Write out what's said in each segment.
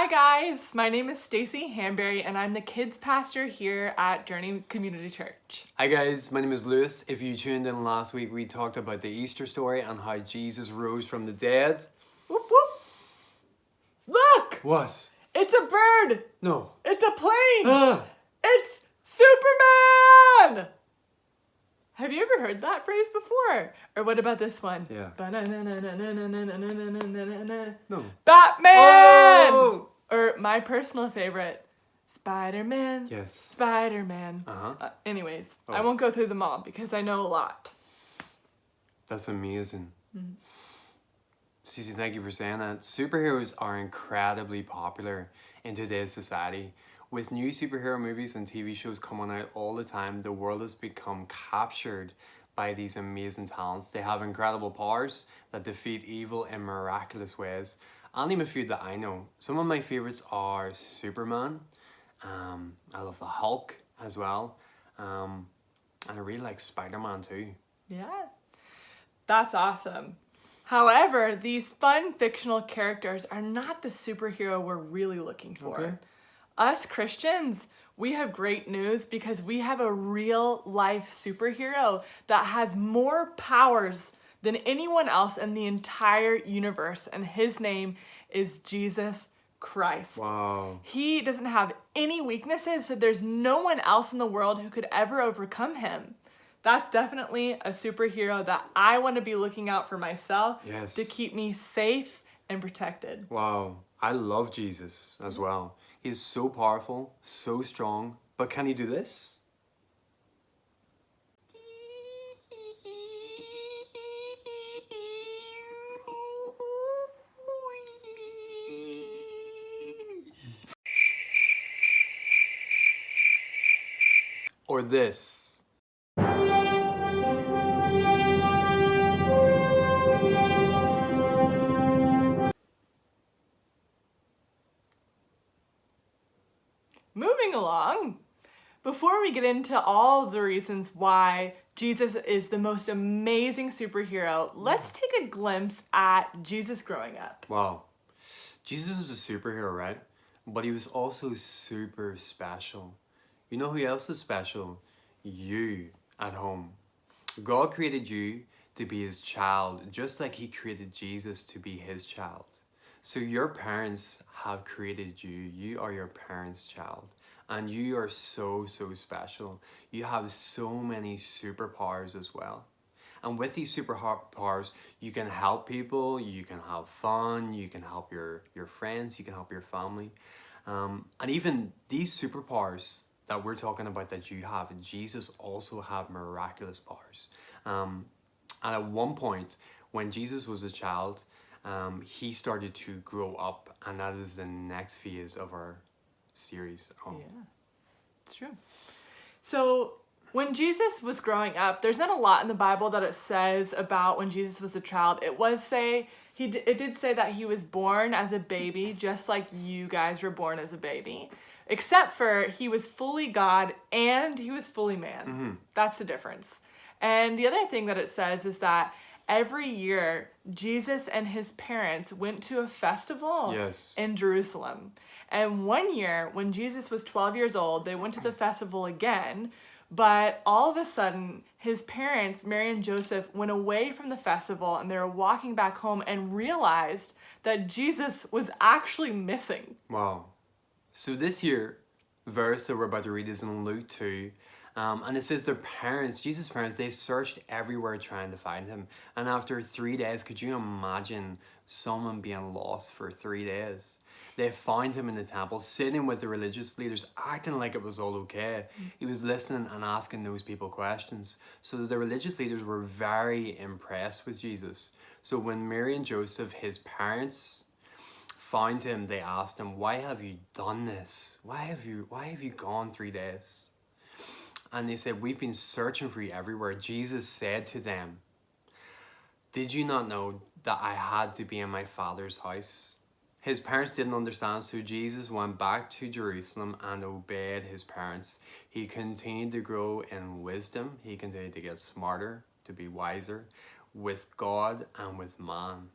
guys, my name is Stacy Hanbury and I'm the kids pastor here at Journey Community Church. Hi guys, my name is Lewis. If you tuned in last week, we talked about the Easter story and how Jesus rose from the dead. Whoop whoop. Look! What? It's a bird! No. It's a plane! Ah! It's Superman! Have you ever heard that phrase before? Or what about this one? Yeah. No. No. Batman! Oh! Or my personal favorite, Spider-Man. Yes. Spider-Man. Anyways, I won't go through them all because I know a lot. That's amazing. Cece, thank you for saying that. Superheroes are incredibly popular in today's society. With new superhero movies and TV shows coming out all the time, the world has become captured by these amazing talents. They have incredible powers that defeat evil in miraculous ways. I'll name a few that I know. Some of my favorites are Superman. I love the Hulk as well. And I really like Spider-Man too. Yeah, that's awesome. However, these fun fictional characters are not the superhero we're really looking for. Okay. Us Christians, we have great news because we have a real life superhero that has more powers than anyone else in the entire universe, and his name is Jesus Christ. Wow. He doesn't have any weaknesses, so there's no one else in the world who could ever overcome him. That's definitely a superhero that I want to be looking out for myself. Yes. To keep me safe and protected. Wow. I love Jesus as well. He is so powerful, so strong, but can he do this? Or this? Moving along, before we get into all the reasons why Jesus is the most amazing superhero, let's take a glimpse at Jesus growing up. Wow. Jesus was a superhero, right? But he was also super special. You know who else is special? You at home. God created you to be his child, just like he created Jesus to be his child. So your parents have created you. You are your parents' child. And you are so, so special. You have so many superpowers as well. And with these superpowers, you can help people, you can have fun, you can help your friends, you can help your family. And even these superpowers that we're talking about that you have, Jesus also have miraculous powers. And at one point, when Jesus was a child, he started to grow up, and that is the next phase of our series. Yeah, it's true. So when Jesus was growing up, there's not a lot in the Bible that it says about when Jesus was a child. It did say that he was born as a baby, just like you guys were born as a baby, except for he was fully God and he was fully man. Mm-hmm. That's the difference. And the other thing that it says is that every year, Jesus and his parents went to a festival in Jerusalem. And one year, when Jesus was 12 years old, they went to the festival again. But all of a sudden, his parents, Mary and Joseph, went away from the festival and they were walking back home and realized that Jesus was actually missing. Wow. So this verse that we're about to read is in Luke 2. And it says their parents, Jesus' parents, they searched everywhere trying to find him. And after 3 days, could you imagine someone being lost for 3 days? They found him in the temple, sitting with the religious leaders, acting like it was all okay. He was listening and asking those people questions. So the religious leaders were very impressed with Jesus. So when Mary and Joseph, his parents, found him, they asked him, "Why have you done this? Why have you gone 3 days?" And they said, "We've been searching for you everywhere." Jesus said to them, "Did you not know that I had to be in my Father's house?" His parents didn't understand, so Jesus went back to Jerusalem and obeyed his parents. He continued to grow in wisdom. He continued to get smarter, to be wiser with God and with man.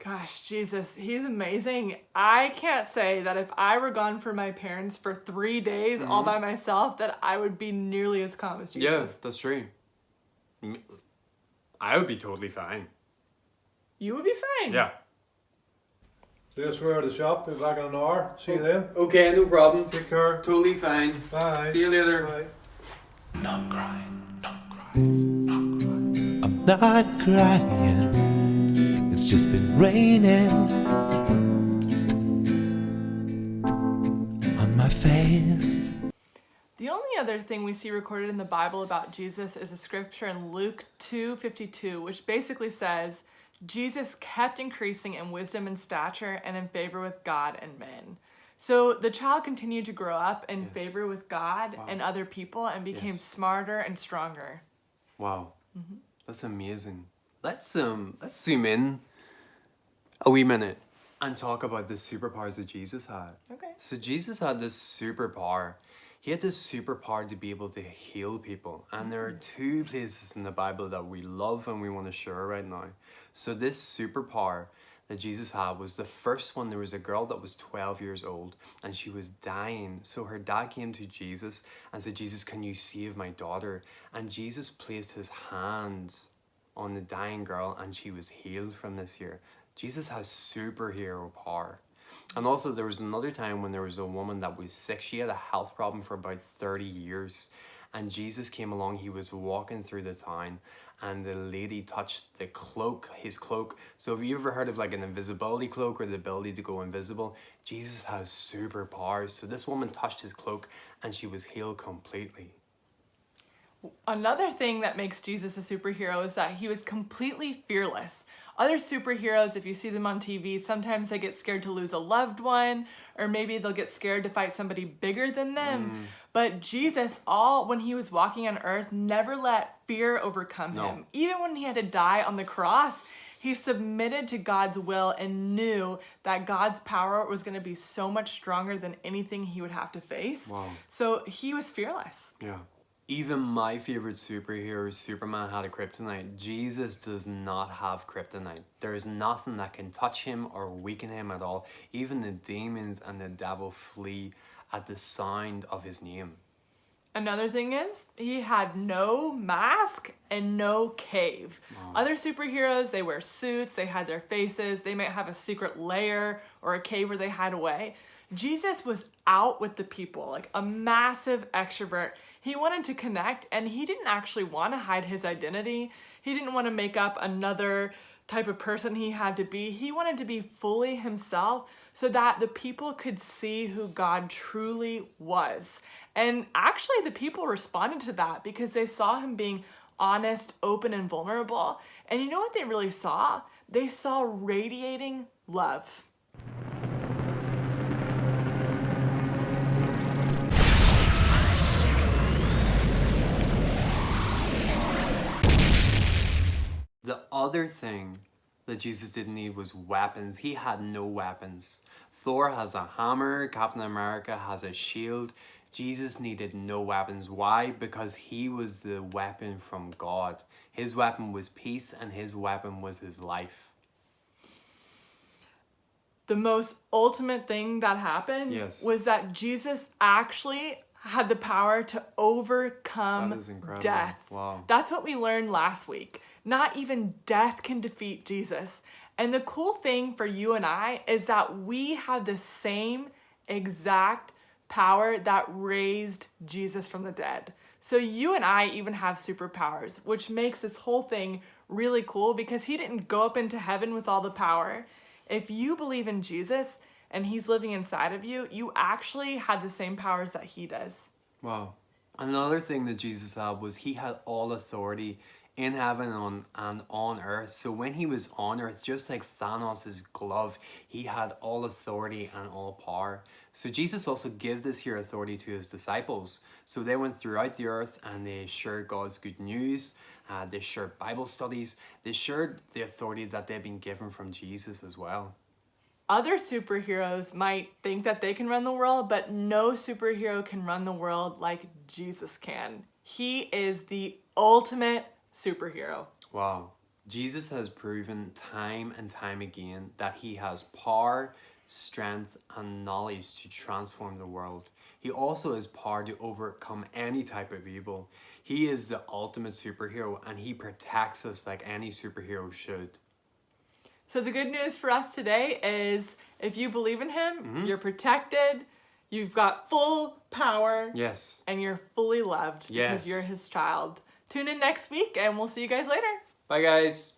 Gosh, Jesus, he's amazing. I can't say that if I were gone from my parents for 3 days all by myself, that I would be nearly as calm as Jesus. Yeah, that's true. I would be totally fine. You would be fine. Yeah. So just go to the shop, be back in an hour. See you then. Okay, no problem. Take care. Totally fine. Bye. See you later. Bye. Not crying, not crying, not crying. I'm not crying. It's just been raining on my face. The only other thing we see recorded in the Bible about Jesus is a scripture in Luke 2:52, which basically says, Jesus kept increasing in wisdom and stature and in favor with God and men. So the child continued to grow up in favor with God and other people and became smarter and stronger. Wow. That's amazing. Let's zoom in a wee minute and talk about the superpowers that Jesus had. Okay. So Jesus had this superpower. He had this superpower to be able to heal people. And there are two places in the Bible that we love and we want to share right now. So this superpower that Jesus had was the first one. There was a girl that was 12 years old and she was dying. So her dad came to Jesus and said, Jesus, can you save my daughter? And Jesus placed his hands on the dying girl and she was healed from this here. Jesus has superhero power. And also there was another time when there was a woman that was sick. She had a health problem for about 30 years. And Jesus came along, he was walking through the town and the lady touched the cloak, his cloak. So have you ever heard of like an invisibility cloak or the ability to go invisible? Jesus has superpowers. So this woman touched his cloak and she was healed completely. Another thing that makes Jesus a superhero is that he was completely fearless. Other superheroes, if you see them on TV, sometimes they get scared to lose a loved one, or maybe they'll get scared to fight somebody bigger than them. But Jesus, when he was walking on earth, never let fear overcome him. Even when he had to die on the cross, he submitted to God's will and knew that God's power was going to be so much stronger than anything he would have to face. Wow. So he was fearless. Yeah. Even my favorite superhero, Superman, had a kryptonite. Jesus does not have kryptonite. There is nothing that can touch him or weaken him at all. Even the demons and the devil flee at the sound of his name. Another thing is, he had no mask and no cave. Other superheroes, they wear suits, they hide their faces, they might have a secret lair or a cave where they hide away. Jesus was out with the people, like a massive extrovert. He wanted to connect, and he didn't actually want to hide his identity. He didn't want to make up another type of person he had to be. He wanted to be fully himself so that the people could see who God truly was. And actually, the people responded to that because they saw him being honest, open, and vulnerable. And you know what they really saw? They saw radiating love. The other thing that Jesus didn't need was weapons. He had no weapons. Thor has a hammer, Captain America has a shield. Jesus needed no weapons. Why? Because he was the weapon from God. His weapon was peace and his weapon was his life. The most ultimate thing that happened was that Jesus actually had the power to overcome death. Wow. That's what we learned last week. Not even death can defeat Jesus. And the cool thing for you and I is that we have the same exact power that raised Jesus from the dead. So you and I even have superpowers, which makes this whole thing really cool because he didn't go up into heaven with all the power. If you believe in Jesus and he's living inside of you, you actually have the same powers that he does. Wow. Another thing that Jesus had was he had all authority in heaven and on earth. So when he was on earth, just like Thanos' glove, he had all authority and all power. So Jesus also gave this here authority to his disciples. So they went throughout the earth and they shared God's good news. They shared Bible studies. They shared the authority that they'd been given from Jesus as well. Other superheroes might think that they can run the world, but no superhero can run the world like Jesus can. He is the ultimate superhero. Wow. Jesus has proven time and time again that he has power, strength, and knowledge to transform the world. He also has power to overcome any type of evil. He is the ultimate superhero, and he protects us like any superhero should. So the good news for us today is if you believe in him, you're protected, you've got full power, Yes. and you're fully loved because you're his child. Tune in next week, and we'll see you guys later. Bye, guys.